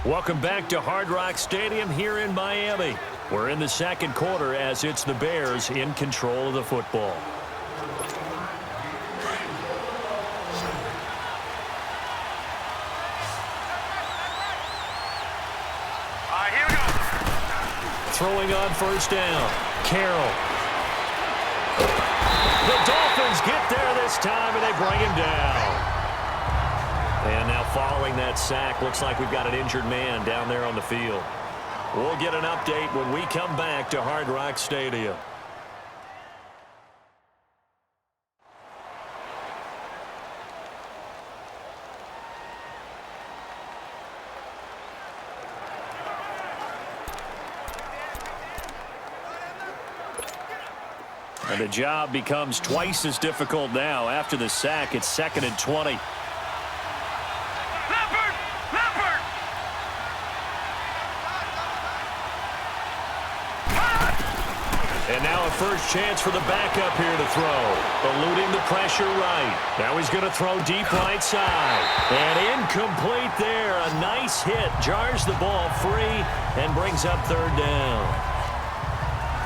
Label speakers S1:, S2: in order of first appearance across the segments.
S1: Welcome back to Hard Rock Stadium here in Miami. We're in the second quarter as it's the Bears in control of the football.
S2: Here we go.
S1: Throwing on first down. Carroll. The Dolphins get there this time and they bring him down. And now following that sack, looks like we've got an injured man down there on the field. We'll get an update when we come back to Hard Rock Stadium. And the job becomes twice as difficult now. After the sack, it's 2nd and 20. And now a first chance for the backup here to throw. Eluding the pressure right. Now he's going to throw deep right side. And incomplete there. A nice hit. Jars the ball free and brings up 3rd down.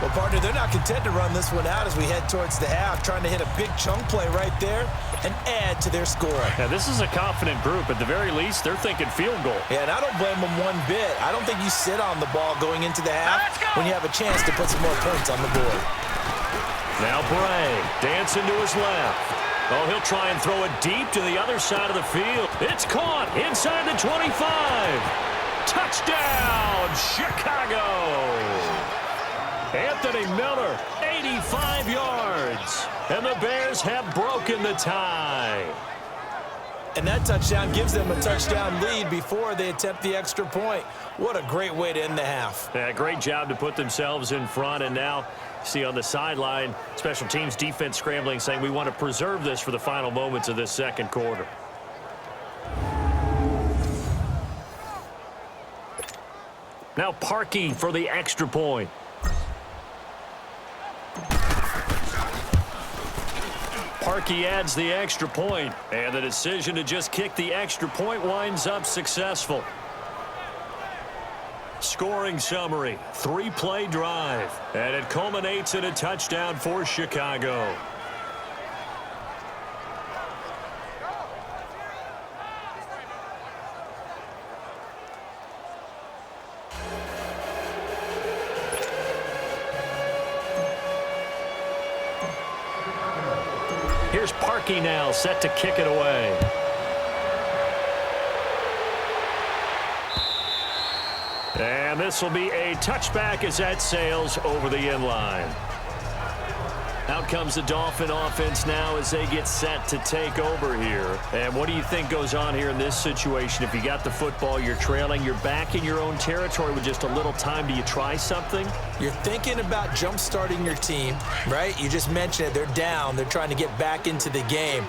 S3: Well, partner, they're not content to run this one out as we head towards the half, trying to hit a big chunk play right there and add to their score.
S1: Now, this is a confident group. At the very least, they're thinking field goal.
S3: Yeah, and I don't blame them one bit. I don't think you sit on the ball going into the half when you have a chance to put some more points on the board.
S1: Now Bray dancing to his left. Oh, he'll try and throw it deep to the other side of the field. It's caught inside the 25. Touchdown, Chicago. Anthony Miller, 85 yards. And the Bears have broken the tie.
S3: And that touchdown gives them a touchdown lead before they attempt the extra point. What a great way to end the half.
S1: Yeah, great job to put themselves in front. And now, see on the sideline, special teams defense scrambling, saying we want to preserve this for the final moments of this second quarter. Now Parkey for the extra point. Parkey adds the extra point, and the decision to just kick the extra point winds up successful. Scoring summary, 3-play drive, and it culminates in a touchdown for Chicago. Here's Parkey now, set to kick it away. And this will be a touchback as that sails over the end line. Out comes the Dolphin offense now as they get set to take over here. And what do you think goes on here in this situation? If you got the football, you're trailing, you're back in your own territory with just a little time. Do you try something?
S3: You're thinking about jump-starting your team, right? You just mentioned it. They're down. They're trying to get back into the game.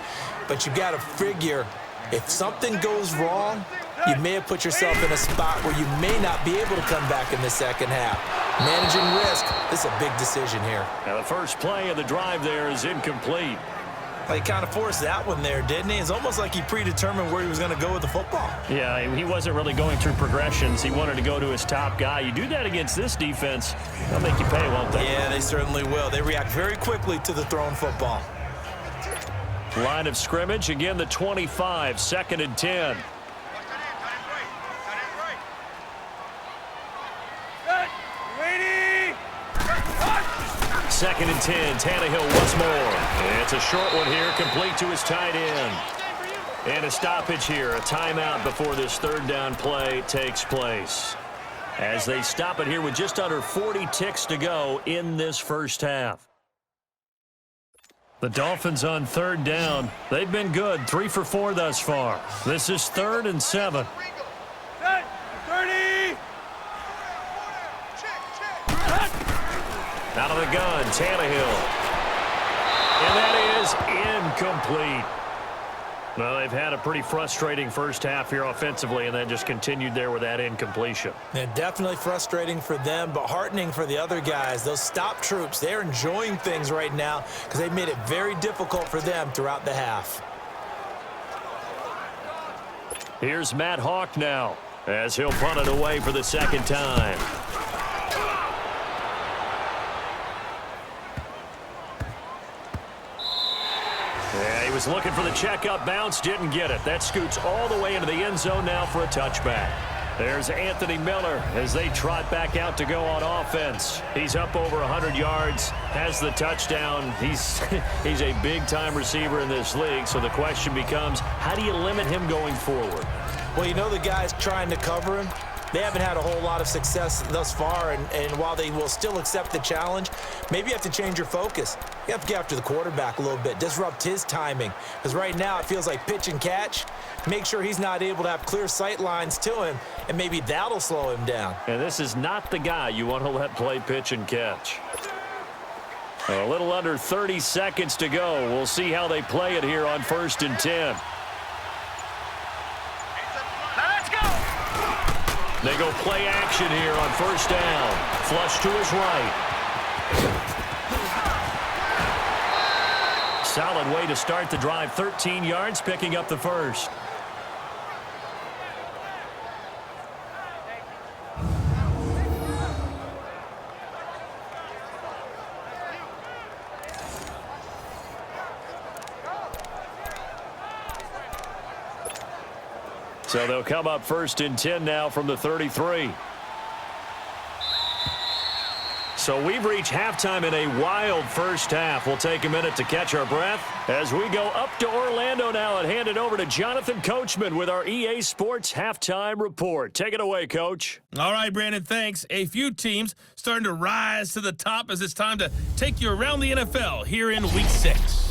S3: But you've got to figure if something goes wrong, you may have put yourself in a spot where you may not be able to come back in the second half. Managing risk, this is a big decision here.
S1: Now the first play of the drive there is incomplete.
S3: Well, he kind of forced that one there, didn't he? It's almost like he predetermined where he was going to go with the football.
S1: Yeah, he wasn't really going through progressions. He wanted to go to his top guy. You do that against this defense, they'll make you pay, won't they?
S3: Yeah, they certainly will. They react very quickly to the thrown football.
S1: Line of scrimmage, again the 25, 2nd and 10. Second and 10, Tannehill once more. And it's a short one here, complete to his tight end. And a stoppage here, a timeout before this 3rd down play takes place. As they stop it here with just under 40 ticks to go in this first half. The Dolphins on 3rd down. They've been good, 3 for 4 thus far. This is 3rd and 7. Out of the gun, Tannehill. And that is incomplete. Well, they've had a pretty frustrating first half here offensively, and then just continued there with that incompletion.
S3: Yeah, definitely frustrating for them, but heartening for the other guys. Those stop troops, they're enjoying things right now because they've made it very difficult for them throughout the half.
S1: Here's Matt Hawk now. as he'll punt it away for the second time. Yeah, he was looking for the checkup bounce, didn't get it. That scoots all the way into the end zone now for a touchback. There's Anthony Miller as they trot back out to go on offense. He's up over 100 yards, has the touchdown. He's a big-time receiver in this league, so the question becomes, how do you limit him going forward?
S3: Well, you know the guys trying to cover him, they haven't had a whole lot of success thus far, and while they will still accept the challenge, maybe you have to change your focus. You have to get after the quarterback a little bit, disrupt his timing, because right now it feels like pitch and catch. Make sure he's not able to have clear sight lines to him, and maybe that'll slow him down.
S1: And this is not the guy you want to let play pitch and catch. A little under 30 seconds to go. We'll see how they play it here on 1st and 10. They go play action here on 1st down. Flush to his right. Solid way to start the drive. 13 yards, picking up the first. So they'll come up 1st and 10 now from the 33. So we've reached halftime in a wild first half. We'll take a minute to catch our breath as we go up to Orlando now and hand it over to Jonathan Coachman with our EA Sports Halftime Report. Take it away, Coach.
S4: All right, Brandon, thanks. A few teams starting to rise to the top as it's time to take you around the NFL here in Week 6.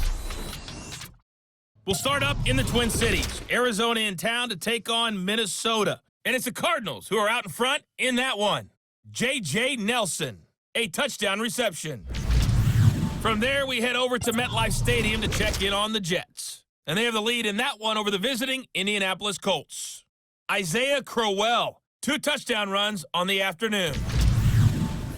S4: We'll start up in the Twin Cities. Arizona in town to take on Minnesota. And it's the Cardinals who are out in front in that one. J.J. Nelson, a touchdown reception. From there, we head over to MetLife Stadium to check in on the Jets. And they have the lead in that one over the visiting Indianapolis Colts. Isaiah Crowell, 2 touchdown runs on the afternoon.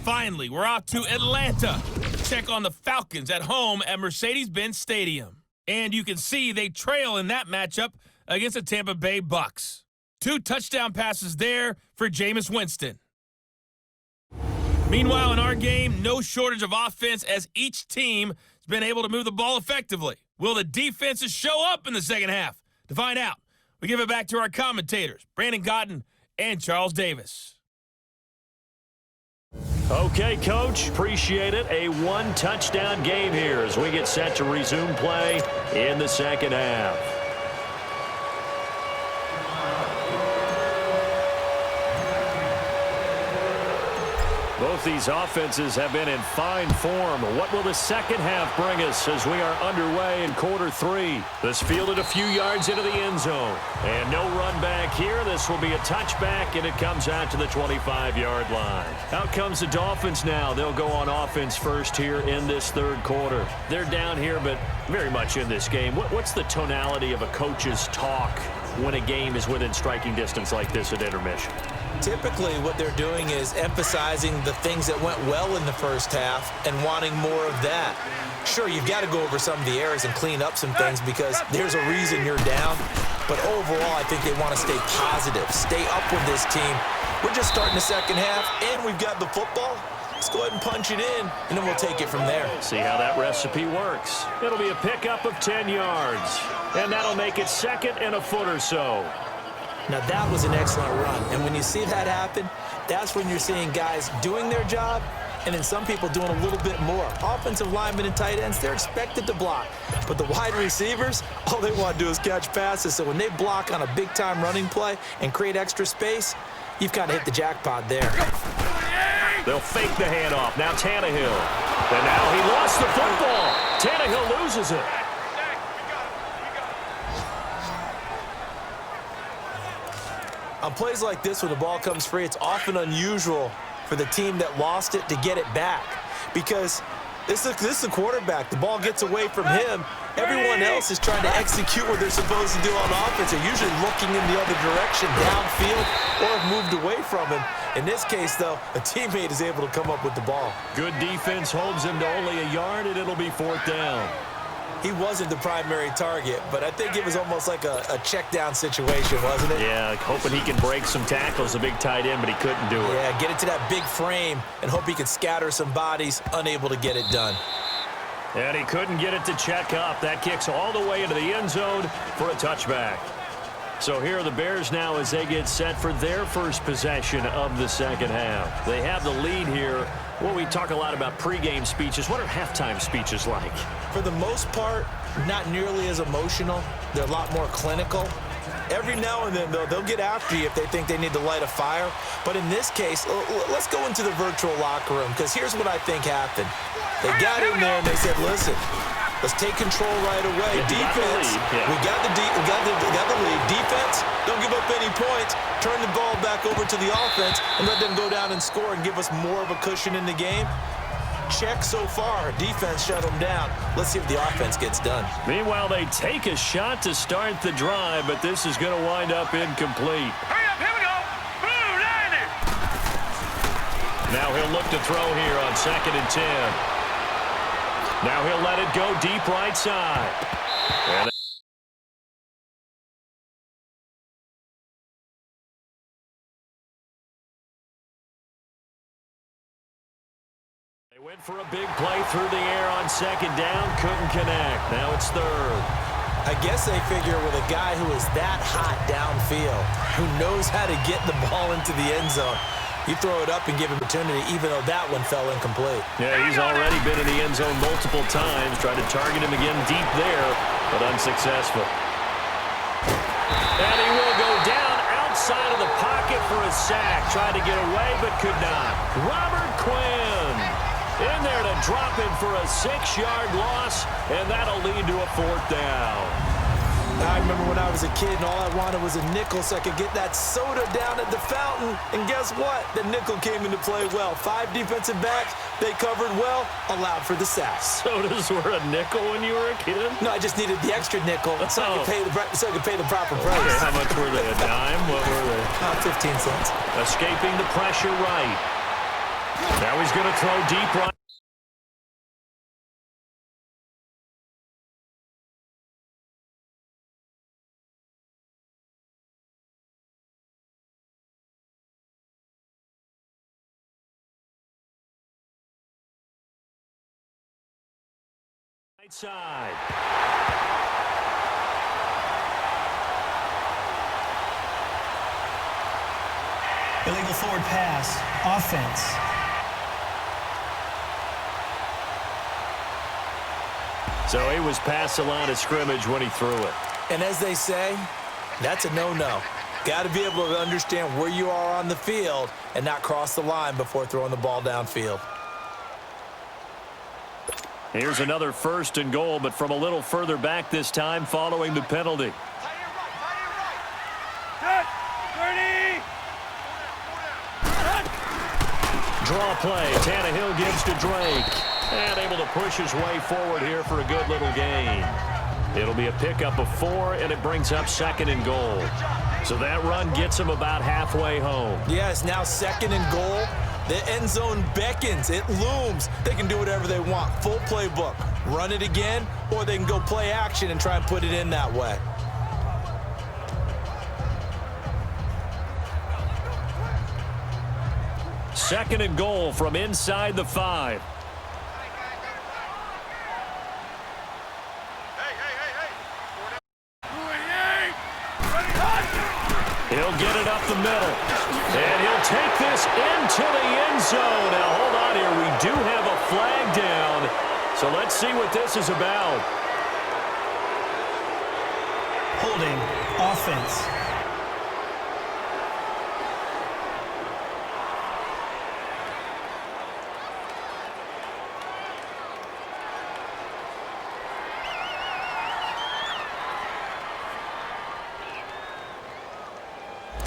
S4: Finally, we're off to Atlanta to check on the Falcons at home at Mercedes-Benz Stadium. And you can see they trail in that matchup against the Tampa Bay Bucks. 2 touchdown passes there for Jameis Winston. Meanwhile, in our game, no shortage of offense as each team has been able to move the ball effectively. Will the defenses show up in the second half? To find out, we give it back to our commentators, Brandon Cotton and Charles Davis.
S1: Okay, Coach, appreciate it. A 1-touchdown game here as we get set to resume play in the second half. Both these offenses have been in fine form. What will the second half bring us as we are underway in quarter 3? This fielded a few yards into the end zone. And no run back here. This will be a touchback, and it comes out to the 25-yard line. Out comes the Dolphins now. They'll go on offense first here in this third quarter. They're down here, but very much in this game. What's the tonality of a coach's talk when a game is within striking distance like this at intermission?
S3: Typically, what they're doing is emphasizing the things that went well in the first half and wanting more of that. Sure, you've got to go over some of the errors and clean up some things because there's a reason you're down. But overall, I think they want to stay positive, stay up with this team. We're just starting the second half, and we've got the football. Let's go ahead and punch it in, and then we'll take it from there.
S1: See how that recipe works. It'll be a pickup of 10 yards, and that'll make it 2nd and a foot or so.
S3: Now, that was an excellent run, and when you see that happen, that's when you're seeing guys doing their job and then some people doing a little bit more. Offensive linemen and tight ends, they're expected to block. But the wide receivers, all they want to do is catch passes. So when they block on a big-time running play and create extra space, you've kind of hit the jackpot there.
S1: They'll fake the handoff. Now Tannehill. And now he lost the football. Tannehill loses it.
S3: On plays like this, when the ball comes free, it's often unusual for the team that lost it to get it back. Because this is a quarterback. The ball gets away from him. Everyone else is trying to execute what they're supposed to do on offense. They're usually looking in the other direction, downfield, or have moved away from him. In this case, though, a teammate is able to come up with the ball.
S1: Good defense holds him to only a yard, and it'll be 4th down.
S3: he wasn't the primary target, but I think it was almost like a check down situation, wasn't it?
S1: Yeah, like hoping he can break some tackles, a big tight end, but he couldn't do it.
S3: Yeah, get it to that big frame and hope he can scatter some bodies, unable to get it done.
S1: And he couldn't get it to check up. That kicks all the way into the end zone for a touchback. So here are the Bears now as they get set for their first possession of the second half. They have the lead here. Well, we talk a lot about pregame speeches. What are halftime speeches like?
S3: For the most part, not nearly as emotional. They're a lot more clinical. Every now and then, though, they'll get after you if they think they need to light a fire. But in this case, let's go into the virtual locker room, because here's what I think happened. They got in there and they said, listen, let's take control right away. Defense, we got the lead. Defense, don't give up any points. Turn the ball back over to the offense and let them go down and score and give us more of a cushion in the game. Check so far. Defense shut them down. Let's see if the offense gets done.
S1: Meanwhile, they take a shot to start the drive, but this is going to wind up incomplete.
S2: Hurry up, here we go. Blue 90.
S1: Now he'll look to throw here on 2nd and 10. Now he'll let it go deep right side. And they went for a big play through the air on 2nd down. Couldn't connect. Now it's 3rd.
S3: I guess they figure with a guy who is that hot downfield, who knows how to get the ball into the end zone, you throw it up and give him opportunity, even though that one fell incomplete.
S1: Yeah, he's already been in the end zone multiple times. Tried to target him again deep there, but unsuccessful. And he will go down outside of the pocket for a sack. Tried to get away, but could not. Robert Quinn in there to drop him for a 6-yard loss, and that'll lead to a 4th down.
S3: I remember when I was a kid and all I wanted was a nickel so I could get that soda down at the fountain. And guess what? The nickel came into play well. 5 defensive backs, they covered well, allowed for the sack.
S1: Sodas were a nickel when you were a kid?
S3: No, I just needed the extra nickel so I could pay the proper price.
S1: Okay, how much were they? A dime? What were they?
S3: 15 cents.
S1: Escaping the pressure right. Now he's going to throw deep right. Right side.
S5: Illegal forward pass. Offense.
S1: So he was past the line of scrimmage when he threw it.
S3: And as they say, that's a no-no. Got to be able to understand where you are on the field and not cross the line before throwing the ball downfield.
S1: Here's another 1st and goal, but from a little further back this time following the penalty.
S2: Set. 30.
S1: Draw play. Tannehill gives to Drake. And able to push his way forward here for a good little gain. It'll be a pickup of 4, and it brings up 2nd and goal. So that run gets him about halfway home.
S3: Yeah, it's now 2nd and goal. The end zone beckons. It looms. They can do whatever they want. Full playbook. Run it again, or they can go play action and try and put it in that way.
S1: Second and goal from inside the 5. He'll get it up the middle. And he'll take this into the end zone. Now, hold on here. We do have a flag down. So let's see what this is about.
S5: Holding. Offense.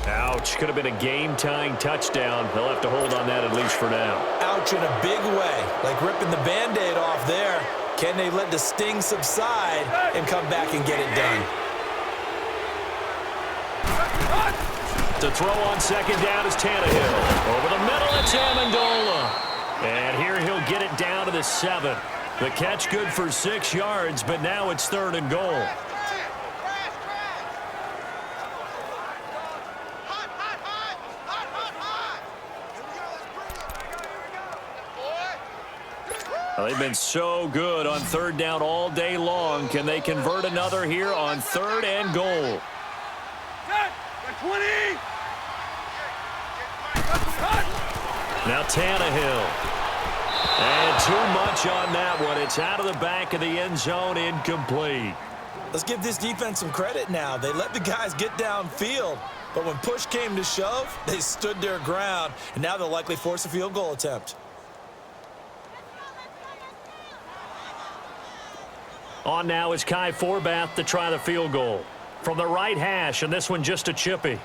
S1: Ouch. Could have been a game-tying touchdown. They'll have to hold on that at least for now.
S3: Ouch in a big way. Like ripping the Band-Aid off there. Can they let the sting subside and come back and get it done?
S1: To throw on 2nd down is Tannehill. Over the middle, it's Amendola. And here he'll get it down to the 7. The catch good for 6 yards, but now it's 3rd and goal. Well, they've been so good on 3rd down all day long. Can they convert another here on 3rd and goal?
S2: 20.
S1: Now Tannehill. And too much on that one. It's out of the back of the end zone, incomplete.
S3: Let's give this defense some credit now. They let the guys get downfield, but when push came to shove, they stood their ground, and now they'll likely force a field goal attempt.
S1: On now is Kai Forbath to try the field goal. From the right hash, and this one just a chippy.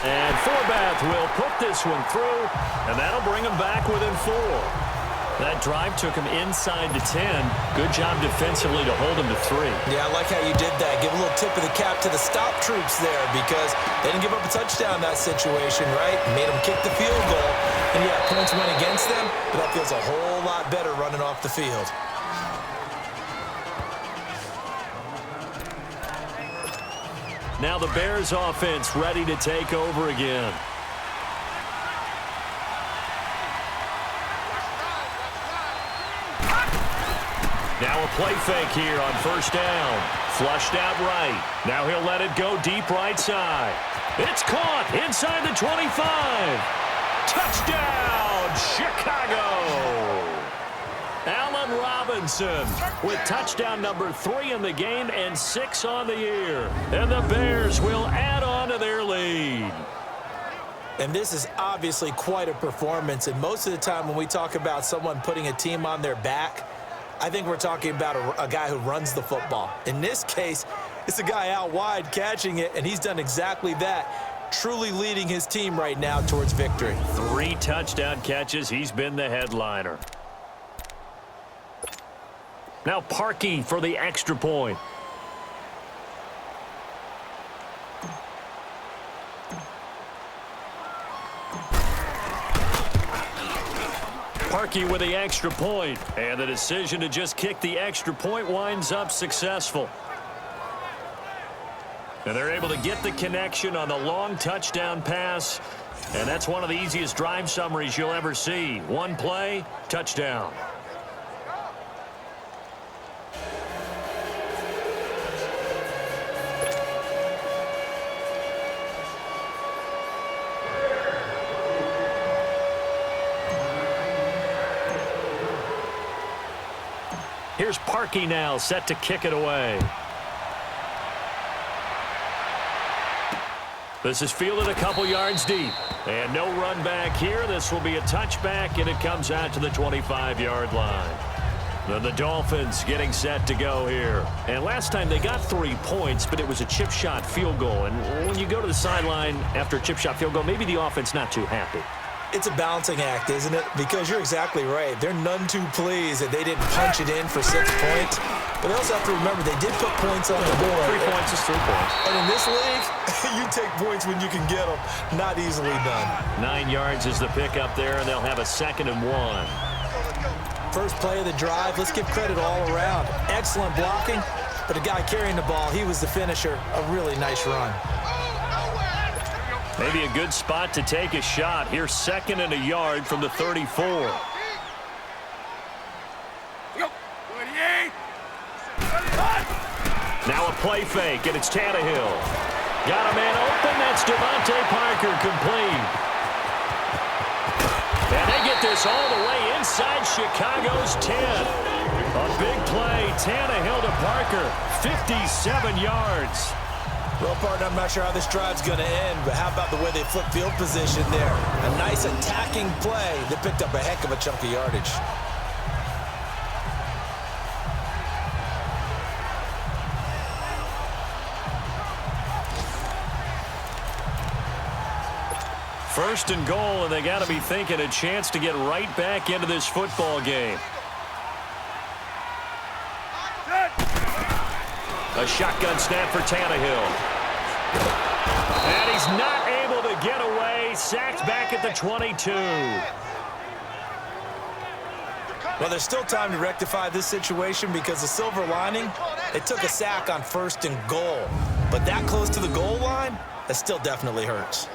S1: And Forbath will put this one through, and that'll bring him back within 4. That drive took him inside to 10. Good job defensively to hold him to 3.
S3: Yeah, I like how you did that. Give a little tip of the cap to the stop troops there because they didn't give up a touchdown in that situation, right? Made them kick the field goal. And, yeah, points went against them, but that feels a whole lot better running off the field.
S1: Now the Bears offense ready to take over again. Now a play fake here on 1st down. Flushed out right. Now he'll let it go deep right side. It's caught inside the 25. Touchdown, Chicago! Allen Robinson with touchdown number 3 in the game and 6 on the year. And the Bears will add on to their lead.
S3: And this is obviously quite a performance. And most of the time when we talk about someone putting a team on their back, I think we're talking about a guy who runs the football. In this case, it's a guy out wide catching it, and he's done exactly that, truly leading his team right now towards victory.
S1: 3 touchdown catches. He's been the headliner. Now Parkey for the extra point. Parkey with the extra point, and the decision to just kick the extra point winds up successful. And they're able to get the connection on the long touchdown pass, and that's one of the easiest drive summaries you'll ever see. 1 play, touchdown. Here's Parkey now, set to kick it away. This is fielded a couple yards deep. And no run back here. This will be a touchback, and it comes out to the 25-yard line. Then the Dolphins getting set to go here. And last time they got 3 points, but it was a chip shot field goal. And when you go to the sideline after a chip shot field goal, maybe the offense not too happy.
S3: It's a balancing act, isn't it? Because you're exactly right. They're none too pleased that they didn't punch it in for 6 points. But they also have to remember they did put points on the board.
S1: 3 points is 3 points.
S3: And in this league, you take points when you can get them. Not easily done.
S1: 9 yards is the pickup there, and they'll have a 2nd and 1.
S3: First play of the drive. Let's give credit all around. Excellent blocking. But the guy carrying the ball, he was the finisher. A really nice run.
S1: Maybe a good spot to take a shot. Here's 2nd and a yard from the 34. Now a play fake, and it's Tannehill. Got a man open. That's Devontae Parker complete. And they get this all the way inside Chicago's 10. A big play, Tannehill to Parker, 57 yards.
S3: Well, partner, I'm not sure how this drive's going to end, but how about the way they flip field position there? A nice attacking play that picked up a heck of a chunk of yardage.
S1: First and goal, and they got to be thinking a chance to get right back into this football game. A shotgun snap for Tannehill. And he's not able to get away. he's sacked back at the 22.
S3: Well, there's still time to rectify this situation because the silver lining, they took a sack on 1st and goal. But that close to the goal line, that still definitely hurts.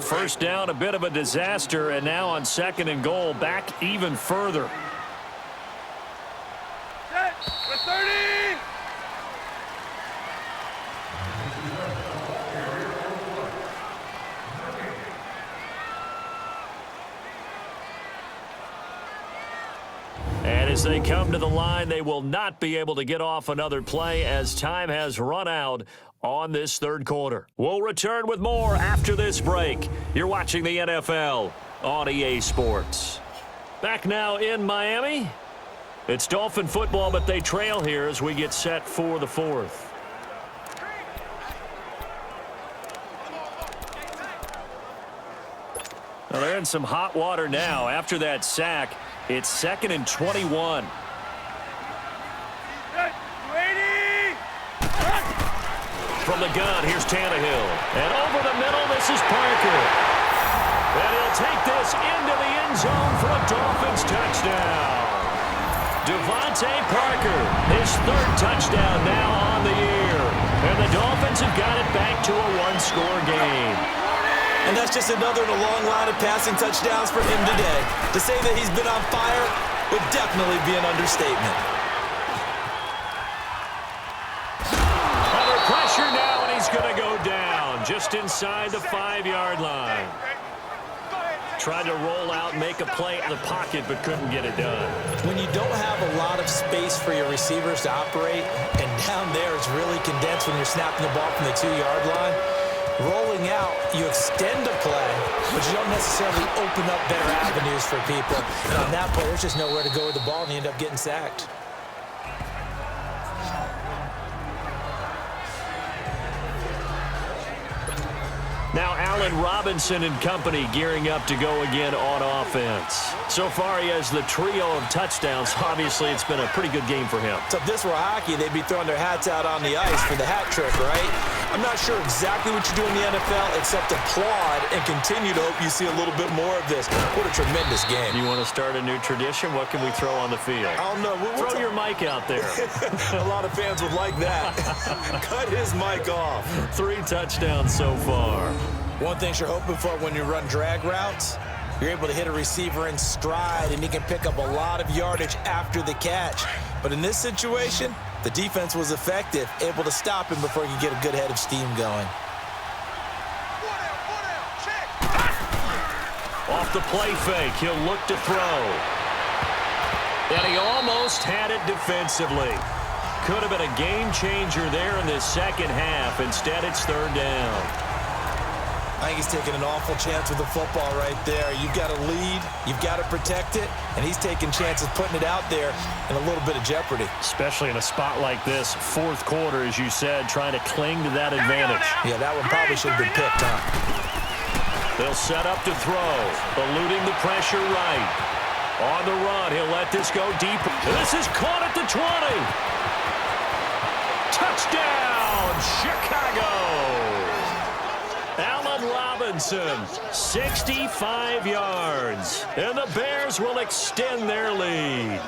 S1: First down, a bit of a disaster, and now on 2nd and goal, back even further.
S2: Set. With 30.
S1: And as they come to the line, they will not be able to get off another play as time has run out on this 3rd quarter. We'll return with more after this break. You're watching the NFL on EA Sports. Back now in Miami. It's Dolphin football, but they trail here as we get set for the 4th. Well, they're in some hot water now. After that sack, it's 2nd and 21. From the gun, here's Tannehill. And over the middle, this is Parker. And he'll take this into the end zone for a Dolphins touchdown. Devontae Parker, his 3rd touchdown now on the year. And the Dolphins have got it back to a 1-score game.
S3: And that's just another in a long line of passing touchdowns for him today. To say that he's been on fire would definitely be an understatement.
S1: Under pressure now, and he's going to go down just inside the 5-yard line. Tried to roll out, make a play in the pocket, but couldn't get it done.
S3: When you don't have a lot of space for your receivers to operate, and down there it's really condensed when you're snapping the ball from the 2-yard line, rolling out, you extend a play, but you don't necessarily open up better avenues for people. And on that play, there's just nowhere to go with the ball, and you end up getting sacked.
S1: Now Allen Robinson and company gearing up to go again on offense. So far he has the trio of touchdowns. Obviously it's been a pretty good game for him.
S3: So if this were hockey, they'd be throwing their hats out on the ice for the hat trick, right? I'm not sure exactly what you do in the NFL except applaud and continue to hope you see a little bit more of this. What a tremendous game.
S1: You want to start a new tradition? What can we throw on the field?
S3: I don't know.
S1: Throw your mic out there.
S3: A lot of fans would like that. Cut his mic off.
S1: 3 touchdowns so far.
S3: One thing you're hoping for when you run drag routes, you're able to hit a receiver in stride, and he can pick up a lot of yardage after the catch. But in this situation, the defense was effective, able to stop him before he could get a good head of steam going.
S1: Off the play fake, he'll look to throw. And he almost had it defensively. Could have been a game changer there in the 2nd half. Instead, it's 3rd down.
S3: I think he's taking an awful chance with the football right there. You've got to lead, you've got to protect it, and he's taking chances putting it out there in a little bit of jeopardy.
S1: Especially in a spot like this, 4th quarter, as you said, trying to cling to that advantage.
S3: Yeah, that one probably should have been picked, huh?
S1: They'll set up to throw, eluding the pressure right. On the run, he'll let this go deep. This is caught at the 20. Touchdown, Chicago! Allen Robinson, 65 yards. And the Bears will extend their lead.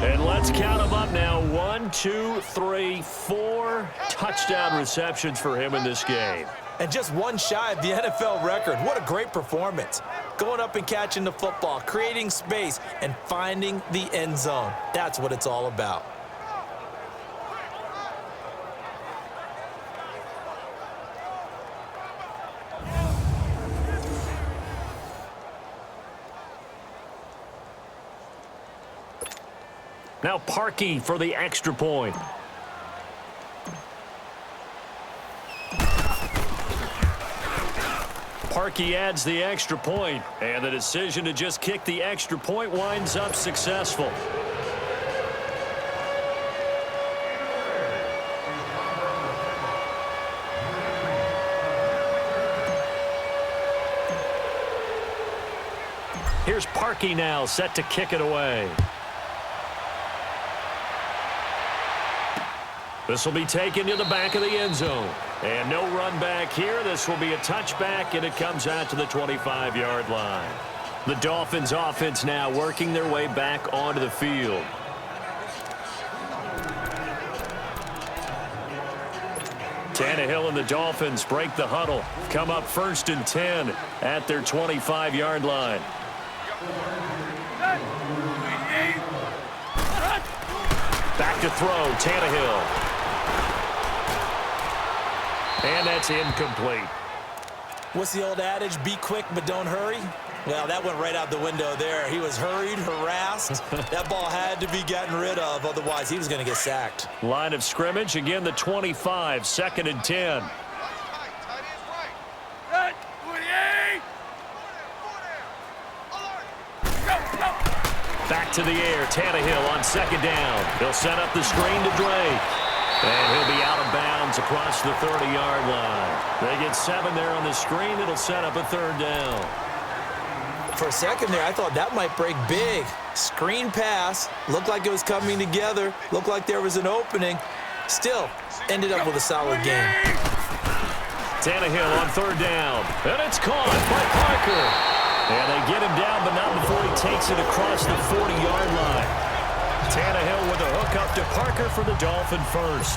S1: And let's count them up now. 1, 2, 3, 4 touchdown receptions for him in this game.
S3: And just one shy of the NFL record. What a great performance. Going up and catching the football, creating space, and finding the end zone. That's what it's all about.
S1: Now Parkey for the extra point. Parkey adds the extra point, and the decision to just kick the extra point winds up successful. Here's Parkey now, set to kick it away. This will be taken to the back of the end zone. And no run back here. This will be a touchback, and it comes out to the 25-yard line. The Dolphins offense now working their way back onto the field. Tannehill and the Dolphins break the huddle. Come up 1st and 10 at their 25-yard line. Back to throw, Tannehill. And that's incomplete.
S3: What's the old adage? Be quick, but don't hurry. Well, that went right out the window there. He was hurried, harassed. That ball had to be gotten rid of, otherwise he was going to get sacked.
S1: Line of scrimmage, again the 25, 2nd and 10. Back to the air, Tannehill on 2nd down. He'll set up the screen to Drake. And he'll be out of bounds across the 30-yard line. They get 7 there on the screen. It'll set up a 3rd down.
S3: For a second there, I thought that might break big. Screen pass. Looked like it was coming together. Looked like there was an opening. Still, ended up with a solid game.
S1: Tannehill on 3rd down. And it's caught by Parker. And they get him down, but not before he takes it across the 40-yard line. Tannehill with a hook up to Parker for the Dolphin first.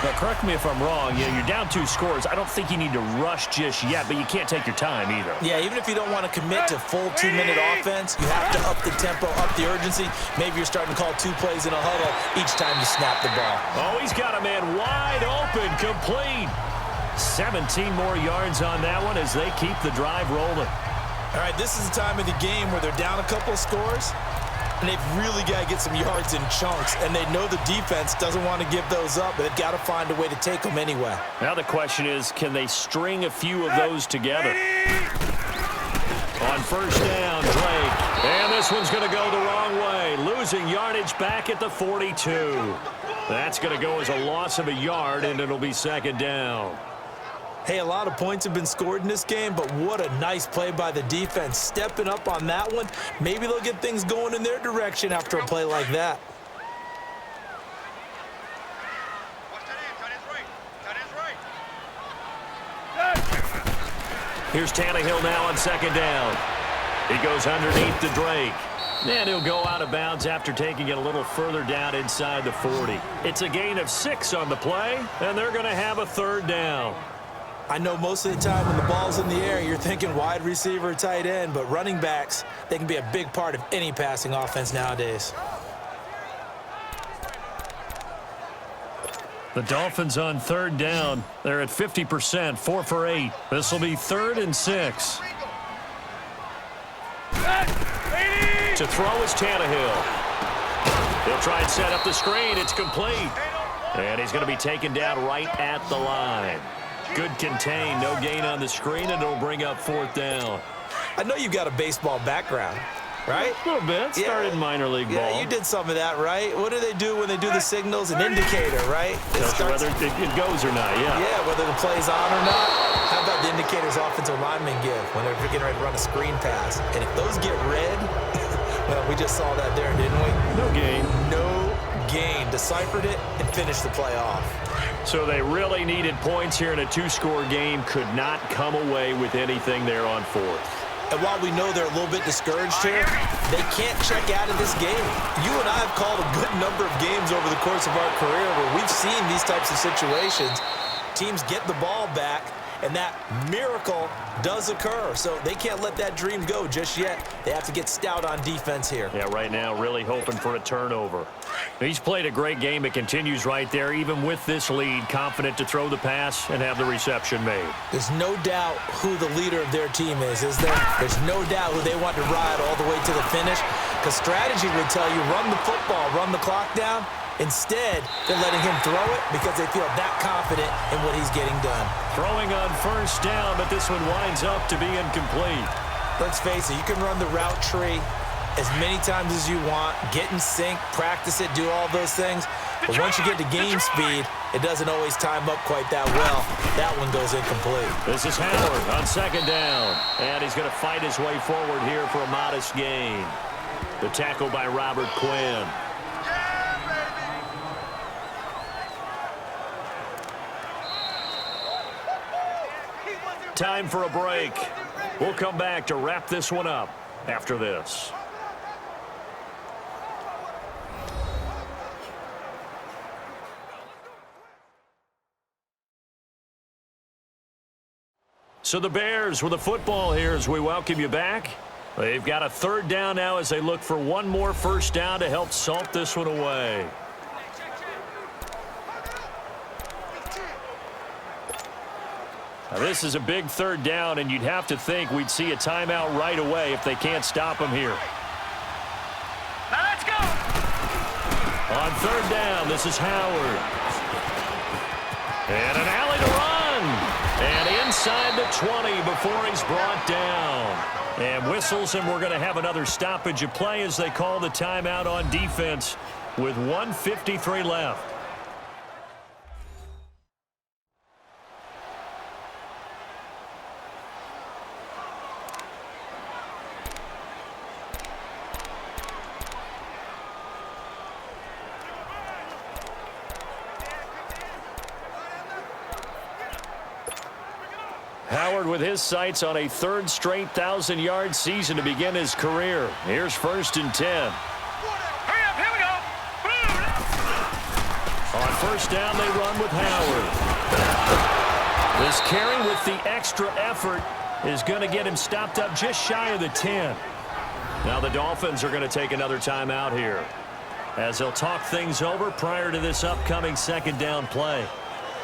S1: Now, correct me if I'm wrong. You know, you're down 2 scores. I don't think you need to rush just yet, but you can't take your time either.
S3: Yeah, even if you don't want to commit to full 2-minute offense, you have to up the tempo, up the urgency. Maybe you're starting to call 2 plays in a huddle each time you snap the ball.
S1: Oh, he's got a man wide open, complete. 17 more yards on that one as they keep the drive rolling.
S3: All right, this is the time of the game where they're down a couple of scores, and they've really got to get some yards in chunks, and they know the defense doesn't want to give those up, but they've got to find a way to take them anyway.
S1: Now the question is, can they string a few of those together? On 1st down, Drake. And this one's going to go the wrong way, losing yardage back at the 42. That's going to go as a loss of a yard, and it'll be 2nd down.
S3: Hey, a lot of points have been scored in this game, but what a nice play by the defense. Stepping up on that one, maybe they'll get things going in their direction after a play like that.
S1: Here's Tannehill now on 2nd down. He goes underneath to Drake. And he'll go out of bounds after taking it a little further down inside the 40. It's a gain of 6 on the play, and they're going to have a 3rd down.
S3: I know most of the time when the ball's in the air, you're thinking wide receiver, tight end, but running backs, they can be a big part of any passing offense nowadays.
S1: The Dolphins on 3rd down. They're at 50%, 4 for 8. This will be 3rd and 6. To throw is Tannehill. He'll try and set up the screen. It's complete. And he's going to be taken down right at the line. Good contain, no gain on the screen, and it'll bring up 4th down.
S3: I know you've got a baseball background, right?
S1: A little bit. Started minor league ball.
S3: Yeah, you did some of that, right? What do they do when they do the signals? An indicator, right?
S1: Tells you whether it goes or not, yeah.
S3: Yeah, whether the play's on or not. How about the indicators offensive linemen give when they're getting ready to run a screen pass? And if those get red, well, we just saw that there, didn't we?
S1: No gain.
S3: No gain. Deciphered it and finished the play off.
S1: So they really needed points here in a 2-score game. Could not come away with anything there on 4th.
S3: And while we know they're a little bit discouraged here, they can't check out of this game. You and I have called a good number of games over the course of our career where we've seen these types of situations. Teams get the ball back, and that miracle does occur. So they can't let that dream go just yet. They have to get stout on defense here.
S1: Yeah, right now really hoping for a turnover. He's played a great game. It continues right there, even with this lead, confident to throw the pass and have the reception made.
S3: There's no doubt who the leader of their team is there? There's no doubt who they want to ride all the way to the finish, because strategy would tell you run the football, run the clock down. Instead, they're letting him throw it because they feel that confident in what he's getting done.
S1: Throwing on 1st down, but this one winds up to be incomplete.
S3: Let's face it, you can run the route tree, as many times as you want, get in sync, practice it, do all those things. But once you get to game speed, it doesn't always time up quite that well. That one goes incomplete.
S1: This is Howard on second down. And he's going to fight his way forward here for a modest gain. The tackle by Robert Quinn. Time for a break. We'll come back to wrap this one up after this. So the Bears with the football here as we welcome you back. They've got a third down now as they look for one more first down to help salt this one away. Now this is a big third down, and you'd have to think we'd see a timeout right away if they can't stop them here.
S2: Now let's go.
S1: On third down, this is Howard. And an alley to run. And inside the 20 before he's brought down. And whistles, and we're going to have another stoppage of play as they call the timeout on defense with 1:53 left. Howard with his sights on a third straight 1,000-yard season to begin his career. Here's 1st and 10.
S2: Hurry up, here we go.
S1: On first down, they run with Howard. This carry with the extra effort is going to get him stopped up just shy of the 10. Now the Dolphins are going to take another timeout here as they'll talk things over prior to this upcoming second down play.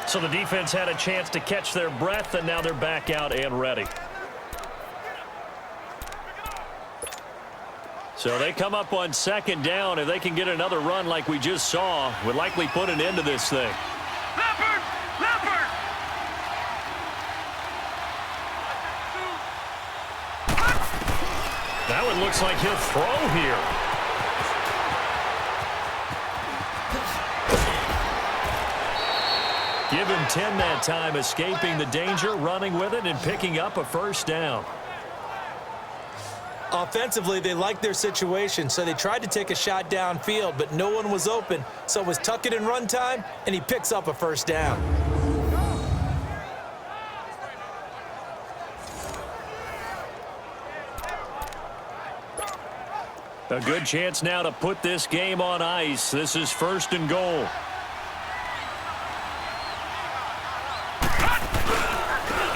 S1: So the defense had a chance to catch their breath, and now they're back out and ready. So they come up on second down. If they can get another run like we just saw, would likely put an end to this thing.
S2: Leopard! Leopard!
S1: That one looks like he'll throw here. Give him 10 that time, escaping the danger, running with it, and picking up a first down.
S3: Offensively, they liked their situation, so they tried to take a shot downfield, but no one was open. So it was tuck it and run time, and he picks up a first down.
S1: A good chance now to put this game on ice. This is 1st and goal.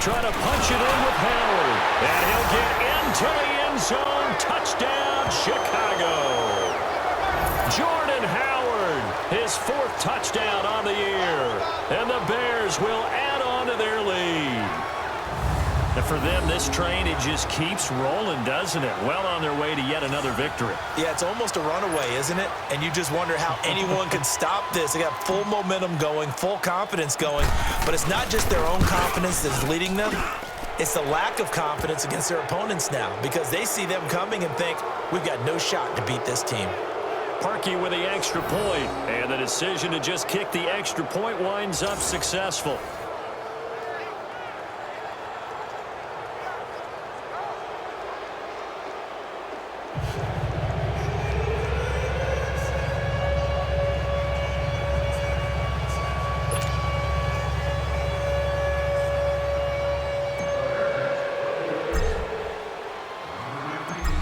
S1: Trying to punch it in with Howard. And he'll get into the end zone. Touchdown, Chicago. Jordan Howard, his 4th touchdown on the year. And the Bears will add on to their lead. And for them, this train, it just keeps rolling, doesn't it? Well on their way to yet another victory.
S3: Yeah, it's almost a runaway, isn't it? And you just wonder how anyone can stop this. They got full momentum going, full confidence going. But it's not just their own confidence that's leading them. It's the lack of confidence against their opponents now because they see them coming and think, we've got no shot to beat this team.
S1: Parkey with the extra point. And the decision to just kick the extra point winds up successful.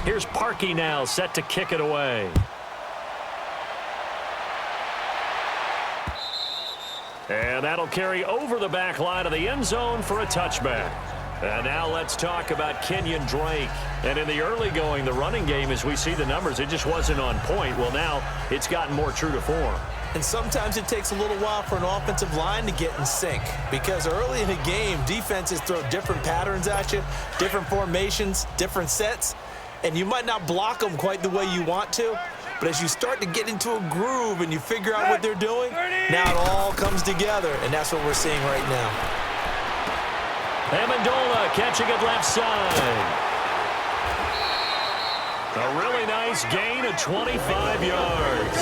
S1: Here's Parkey now, set to kick it away. And that'll carry over the back line of the end zone for a touchback. And now let's talk about Kenyan Drake. And in the early going, the running game, as we see the numbers, it just wasn't on point. Well, now it's gotten more true to form.
S3: And sometimes it takes a little while for an offensive line to get in sync because early in the game, defenses throw different patterns at you, different formations, different sets, and you might not block them quite the way you want to. But as you start to get into a groove and you figure out what they're doing, now it all comes together, and that's what we're seeing right now.
S1: Amendola catching it left side. A really nice gain of 25 yards.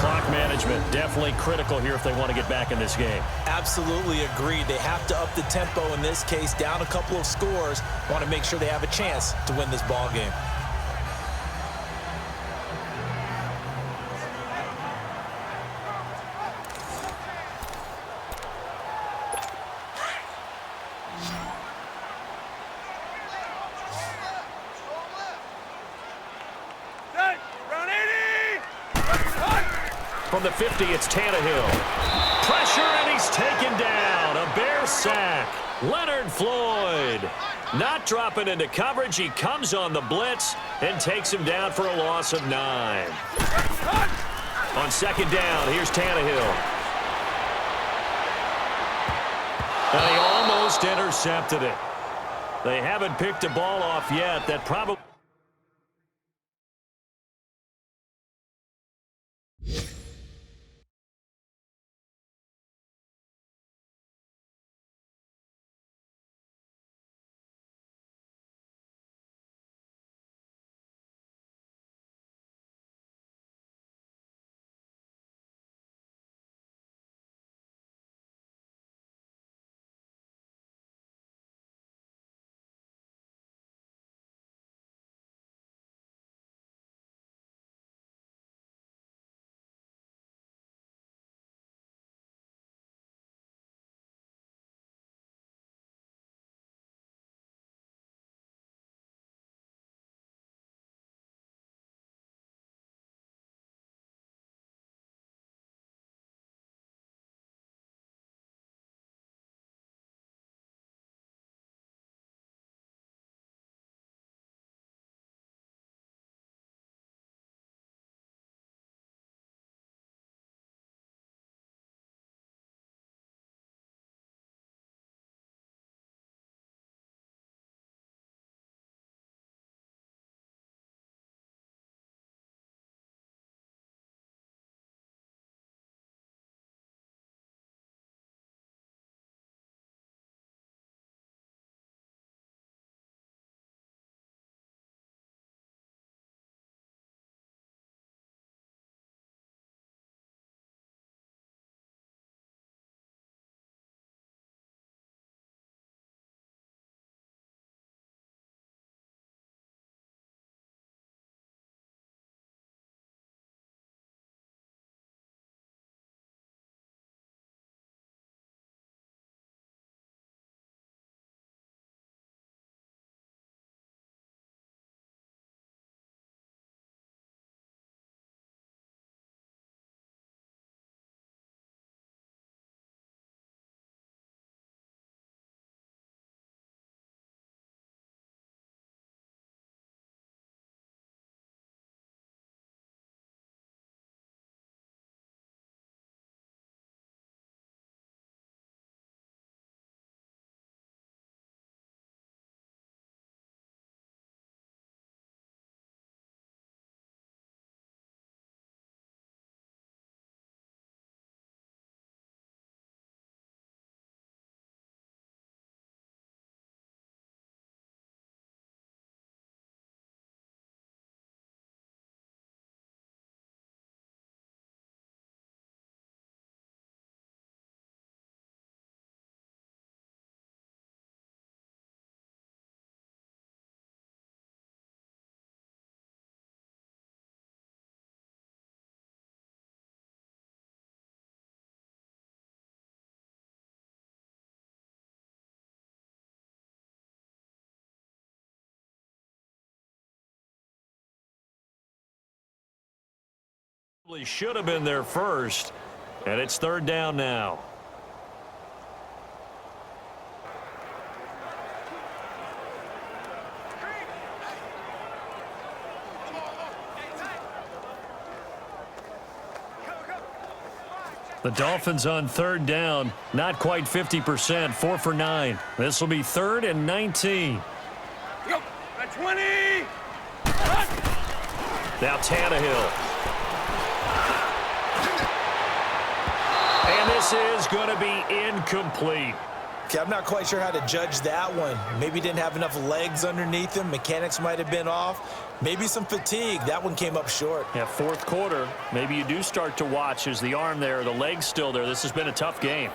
S1: Clock management definitely critical here if they want to get back in this game.
S3: Absolutely agreed. They have to up the tempo in this case, down a couple of scores. Want to make sure they have a chance to win this ball game.
S1: From the 50, it's Tannehill. Pressure, and he's taken down. A Bear sack. Leonard Floyd not dropping into coverage. He comes on the blitz and takes him down for a loss of 9. On second down, here's Tannehill. And he almost intercepted it. They haven't picked a ball off yet. That probably... should have been there first, and it's third down now. The Dolphins on third down, not quite 50%, 4 for 9. This will be 3rd and 19.
S2: Go. 20.
S1: Now Tannehill. And this is going to be incomplete.
S3: Okay, I'm not quite sure how to judge that one. Maybe didn't have enough legs underneath him. Mechanics might have been off. Maybe some fatigue. That one came up short.
S1: Yeah, fourth quarter, maybe you do start to watch as the arm there, the leg's still there. This has been a tough game.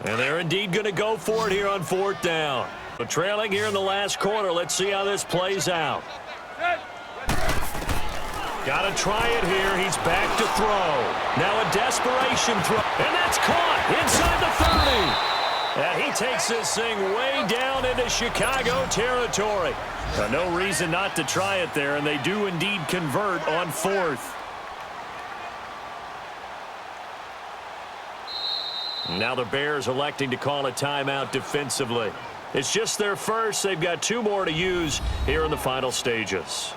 S1: And they're indeed going to go for it here on 4th down. But trailing here in the last quarter. Let's see how this plays out. Got to try it here. He's back to throw. Now a desperation throw. And that's caught inside the 30. He takes this thing way down into Chicago territory. No reason not to try it there, and they do indeed convert on 4th. Now the Bears electing to call a timeout defensively. It's just their first. They've got 2 more to use here in the final stages.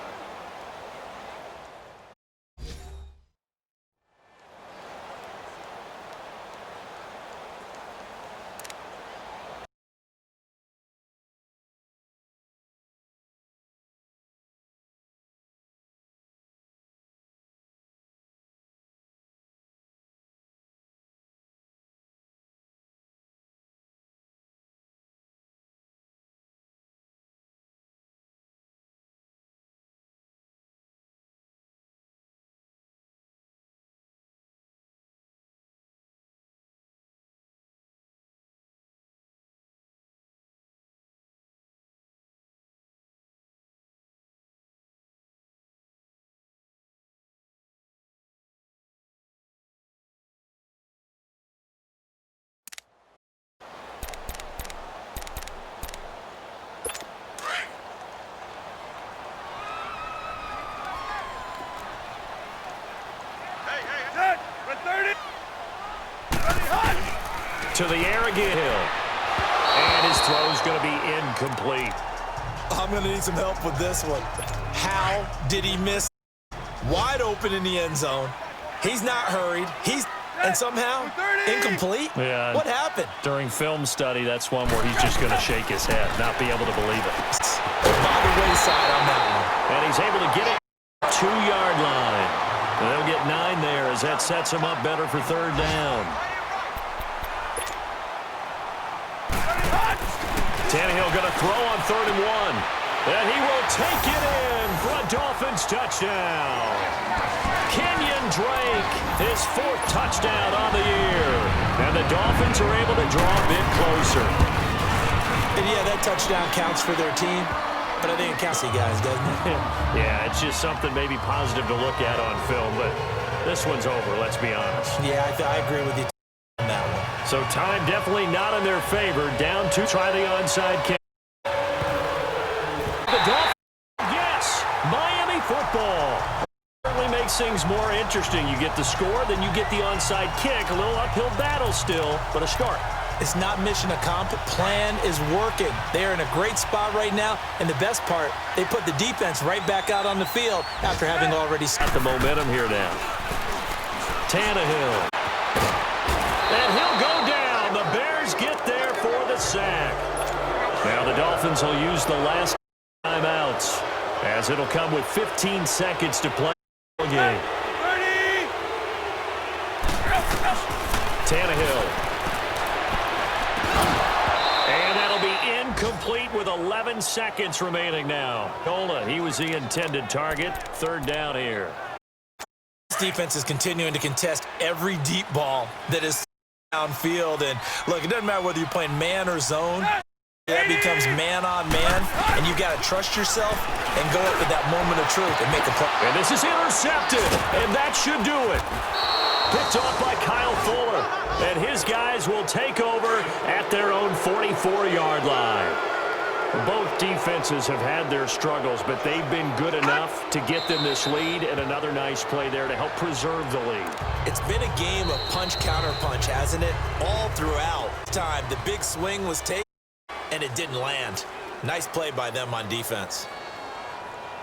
S1: To the air again, Hill. And his throw's going to be incomplete.
S3: I'm going to need some help with this one. How did he miss? Wide open in the end zone. He's not hurried. And somehow incomplete?
S1: Yeah.
S3: What happened?
S1: During film study, that's one where he's just going to shake his head, not be able to believe it.
S3: By the wayside on that one.
S1: And he's able to get it 2-yard line. And they'll get 9 there as that sets him up better for 3rd down. Tannehill going to throw on 3rd and 1. And he will take it in for a Dolphins touchdown. Kenyan Drake, his 4th touchdown on the year. And the Dolphins are able to draw a bit closer.
S3: And yeah, that touchdown counts for their team. But I think it counts, you guys, doesn't it?
S1: Yeah, it's just something maybe positive to look at on film. But this one's over, let's be honest.
S3: Yeah, I agree with you on that one.
S1: So time definitely not in their favor. Down to try the onside kick. The Dolphins, yes, Miami football. Certainly makes things more interesting. You get the score, then you get the onside kick. A little uphill battle still, but a start.
S3: It's not mission accomplished. Plan is working. They're in a great spot right now. And the best part, they put the defense right back out on the field after having already
S1: got the momentum here now. Tannehill. And he'll go down. The Bears get there for the sack. Now the Dolphins will use the last timeouts as it'll come with 15 seconds to play the game. 30. Tannehill. And that'll be incomplete with 11 seconds remaining now. Cola, he was the intended target. 3rd down here.
S3: This defense is continuing to contest every deep ball that is downfield. And look, it doesn't matter whether you're playing man or zone. That becomes man on man, and you've got to trust yourself and go up at that moment of truth and make a play.
S1: And this is intercepted, and that should do it. Picked off by Kyle Fuller, and his guys will take over at their own 44-yard line. Both defenses have had their struggles, but they've been good enough to get them this lead, and another nice play there to help preserve the lead.
S3: It's been a game of punch-counter-punch, hasn't it? All throughout time, the big swing was taken, and it didn't land. Nice play by them on defense.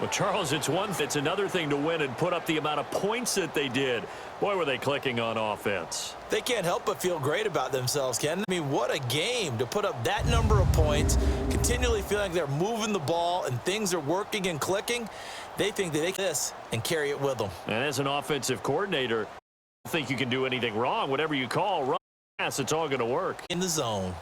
S1: Well, Charles, it's another thing to win and put up the amount of points that they did. Boy, were they clicking on offense.
S3: They can't help but feel great about themselves, Ken. I mean, what a game to put up that number of points, continually feeling like they're moving the ball and things are working and clicking. They think that they can this and carry it with them.
S1: And as an offensive coordinator, I don't think you can do anything wrong. Whatever you call, run, pass, it's all going to work.
S3: In the zone.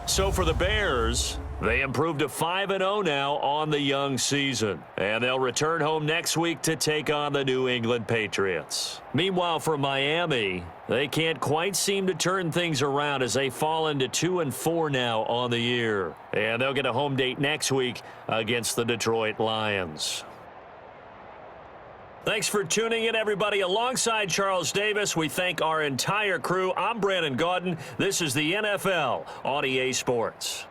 S1: So for the Bears, they improved to 5-0 now on the young season. And they'll return home next week to take on the New England Patriots. Meanwhile, for Miami, they can't quite seem to turn things around as they fall into 2-4 now on the year. And they'll get a home date next week against the Detroit Lions. Thanks for tuning in, everybody. Alongside Charles Davis, we thank our entire crew. I'm Brandon Gaudin. This is the NFL on EA Sports.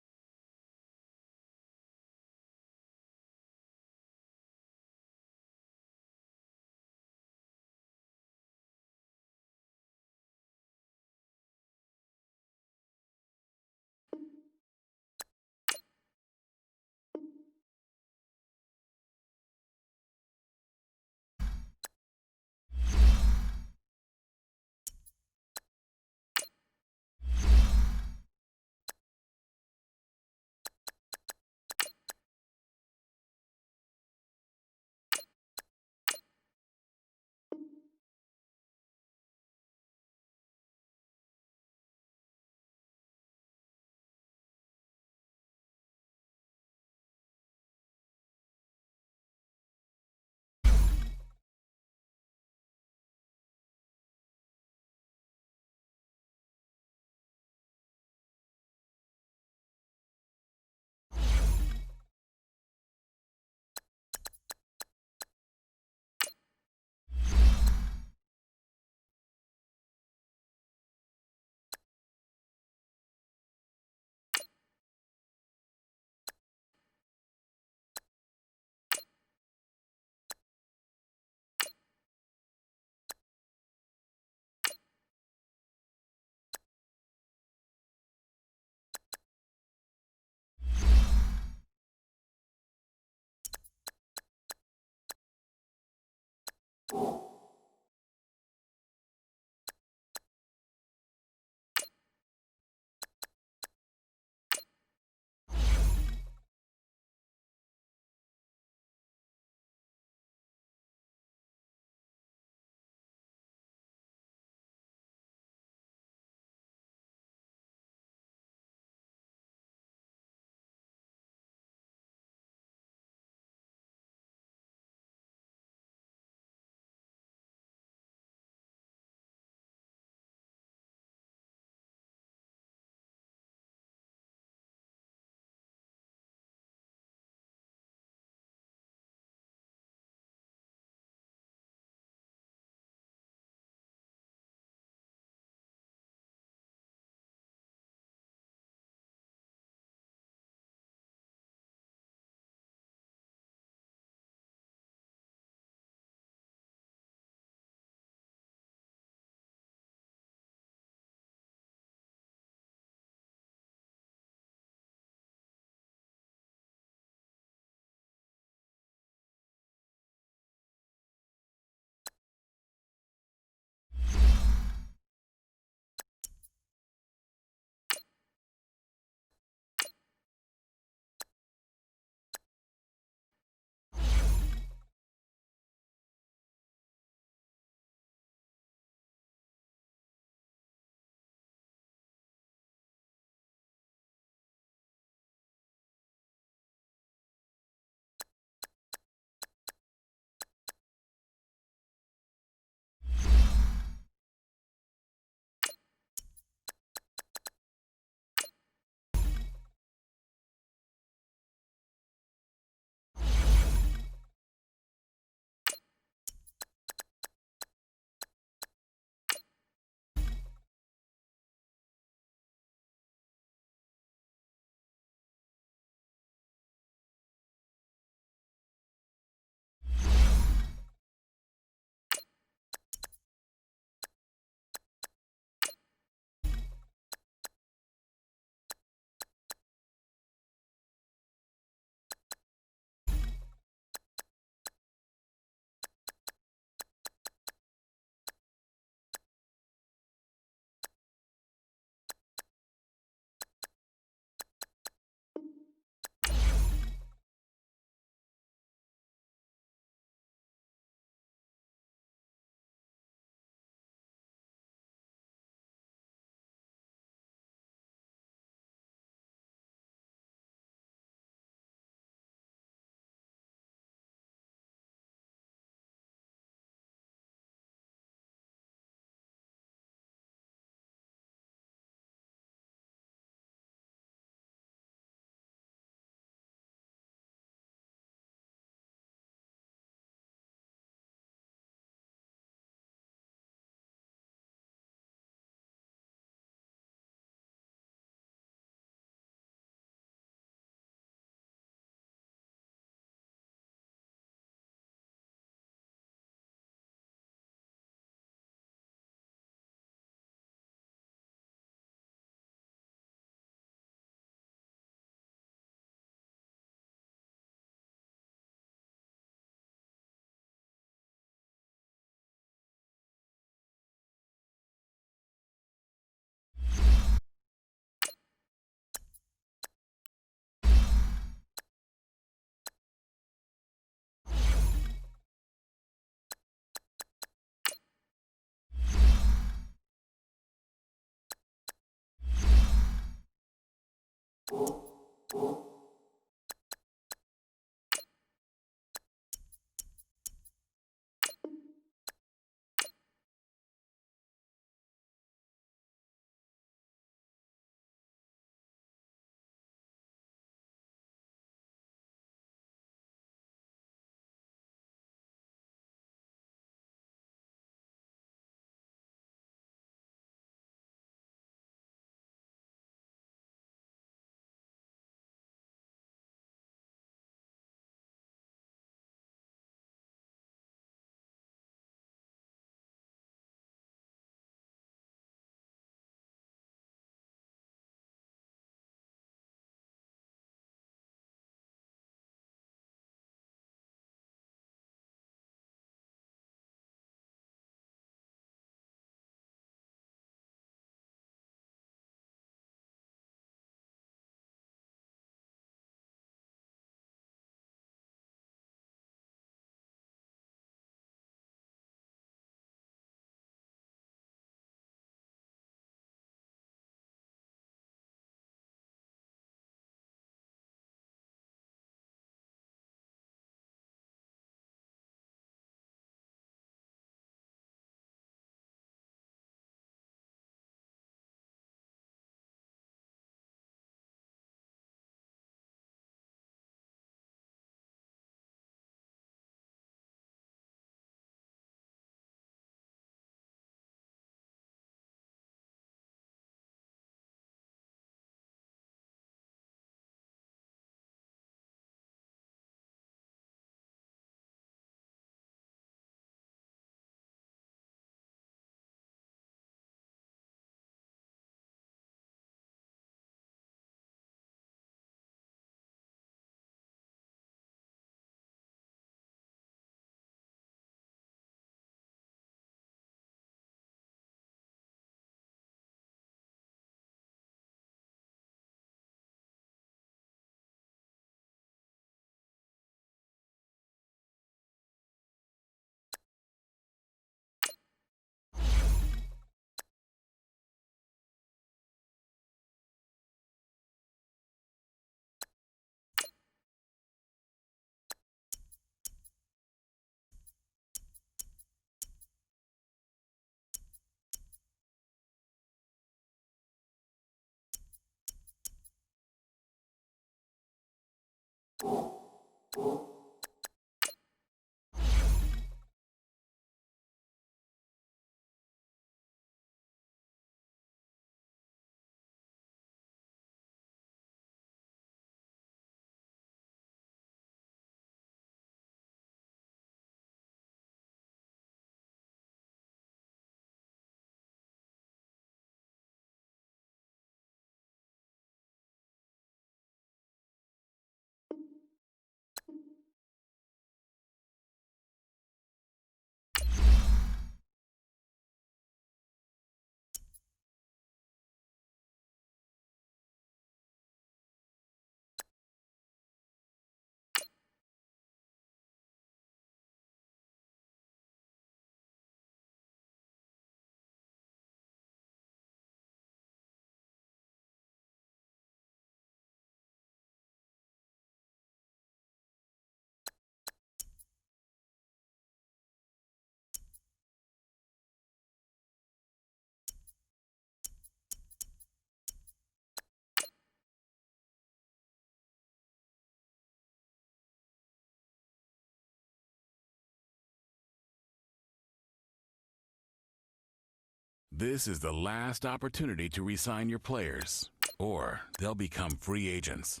S6: This is the last opportunity to re-sign your players, or they'll become free agents.